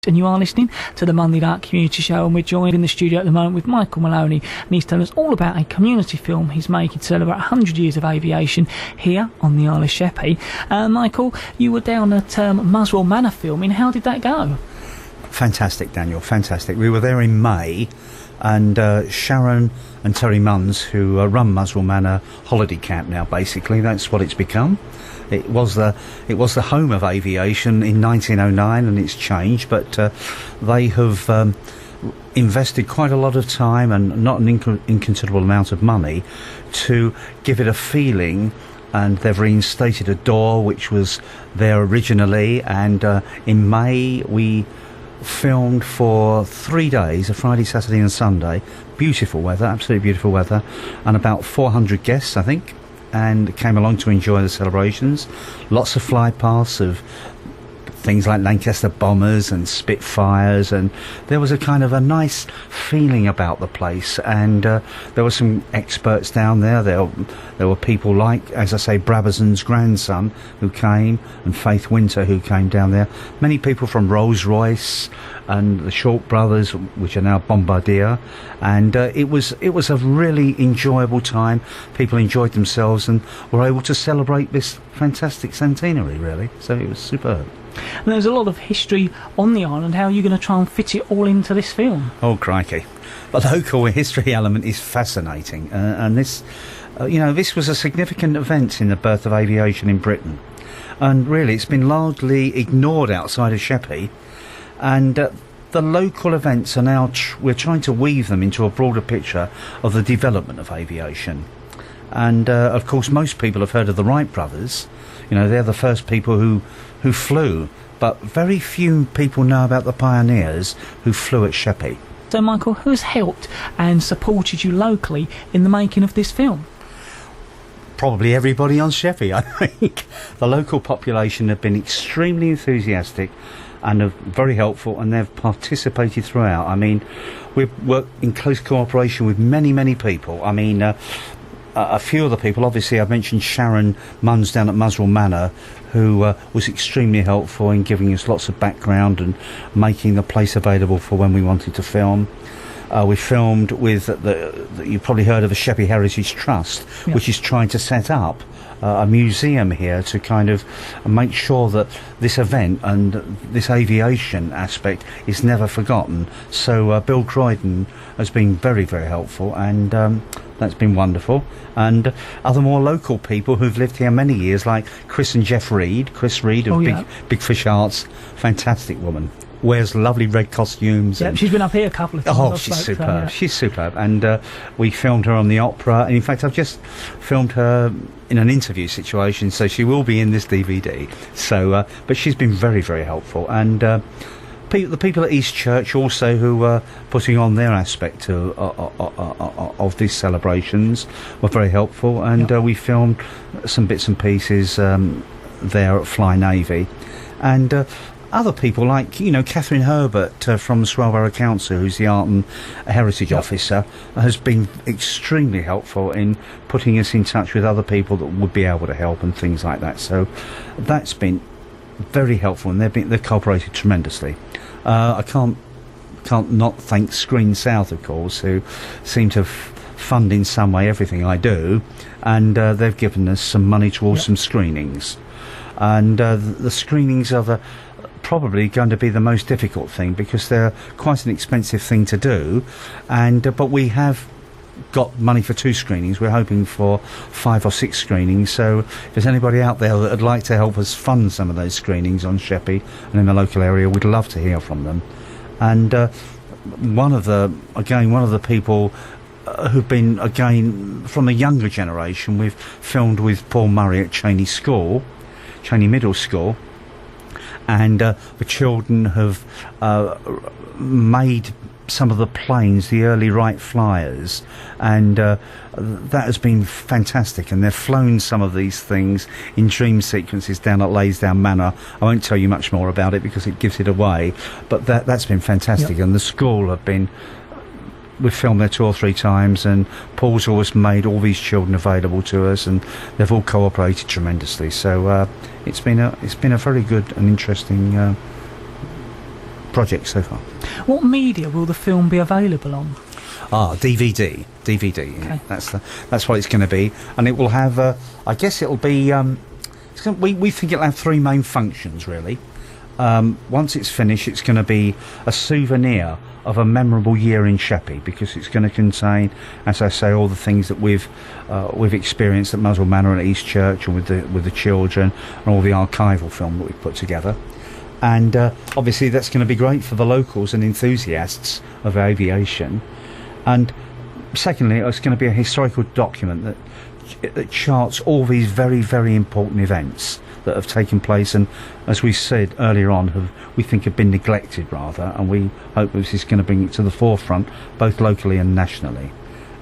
And you are listening to the Monday Night Community Show, and we're joined in the studio at the moment with Michael Maloney, and he's telling us all about a community film he's making to celebrate 100 years of aviation here on the Isle of Sheppey. Michael, you were down at Muswell Manor filming. How did that go? Fantastic, Daniel, fantastic. We were there in May, and Sharon and Terry Munns, who run Muswell Manor Holiday Camp now, basically, that's what it's become. It was the home of aviation in 1909, and it's changed, but they have invested quite a lot of time and not an inconsiderable amount of money to give it a feeling, and they've reinstated a door which was there originally, and in May we filmed for 3 days, a Friday, Saturday and Sunday. Beautiful weather, absolutely beautiful weather, and about 400 guests, I think, and came along to enjoy the celebrations. Lots of fly paths of things like Lancaster bombers and Spitfires, and there was a kind of a nice feeling about the place, and there were some experts down there. There were people like, as I say, Brabazon's grandson who came, and Faith Winter who came down there. Many people from Rolls-Royce and the Short Brothers, which are now Bombardier, and it was a really enjoyable time. People enjoyed themselves and were able to celebrate this fantastic centenary, really, so it was superb. And there's a lot of history on the island. How are you going to try and fit it all into this film? Oh, crikey. The local history element is fascinating, and this was a significant event in the birth of aviation in Britain, and really it's been largely ignored outside of Sheppey, and the local events are now we're trying to weave them into a broader picture of the development of aviation. And of course most people have heard of the Wright brothers. They're the first people who flew, but very few people know about the pioneers who flew at Sheppey. So Michael, who has helped and supported you locally in the making of this film? Probably everybody on Sheppey, I think. The local population have been extremely enthusiastic and are very helpful, and they've participated throughout. I mean, we've worked in close cooperation with many people. I mean, a few of the people, obviously I've mentioned Sharon Munns down at Muswell Manor, who was extremely helpful in giving us lots of background and making the place available for when we wanted to film. We filmed with you've probably heard of the Sheppey Heritage Trust, yeah, which is trying to set up a museum here to kind of make sure that this event and this aviation aspect is never forgotten. So Bill Croydon has been very helpful, and that's been wonderful. And other more local people who've lived here many years, like Chris and Jeff Reed. Chris Reed of Big Fish Arts, fantastic woman. Wears lovely red costumes. Yeah, she's been up here a couple of times. Oh, she's superb. She's superb. And we filmed her on the opera. And in fact, I've just filmed her in an interview situation, so she will be in this DVD. So, but she's been very helpful. And the people at East Church also, who were putting on their aspect of these celebrations, were very helpful. And we filmed some bits and pieces there at Fly Navy. And other people like, Catherine Herbert from the Swellborough Council, who's the Art and Heritage Officer, has been extremely helpful in putting us in touch with other people that would be able to help and things like that. So that's been very helpful, and they've cooperated tremendously. I can't not thank Screen South, of course, who seem to fund in some way everything I do, and they've given us some money towards some screenings. And the screenings are probably going to be the most difficult thing, because they're quite an expensive thing to do, but we have got money for 2 screenings. We're hoping for 5 or 6 screenings, so if there's anybody out there that would like to help us fund some of those screenings on Sheppey and in the local area, we'd love to hear from them. And one of the people who've been, again, from the younger generation, we've filmed with Paul Murray at Cheney Middle School, and the children have made some of the planes, the early Wright Flyers, and that has been fantastic, and they've flown some of these things in dream sequences down at Laysdown Manor. I won't tell you much more about it because it gives it away, but that's been fantastic. And the school we've filmed there 2 or 3 times, and Paul's always made all these children available to us, and they've all cooperated tremendously. So it's been a very good and interesting project so far. What media will the film be available on? DVD. Okay. That's what it's going to be, and it will have. I guess it'll be. We think it'll have three main functions really. Once it's finished, it's going to be a souvenir of a memorable year in Sheppey, because it's going to contain, as I say, all the things that we've experienced at Muswell Manor and East Church, and with the children, and all the archival film that we've put together. And obviously that's going to be great for the locals and enthusiasts of aviation. And secondly, it's going to be a historical document that charts all these very, very important events that have taken place, and as we said earlier on, we think have been neglected rather, and we hope this is going to bring it to the forefront, both locally and nationally.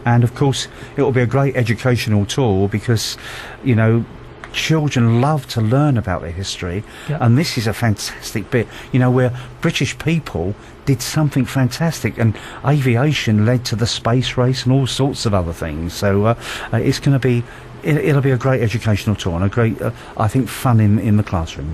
And of course, it will be a great educational tool, because, you know, children love to learn about their history, and this is a fantastic bit, you know, where British people did something fantastic, and aviation led to the space race and all sorts of other things. So it's going to be, it'll be a great educational tool, and a great, I think, fun in the classroom.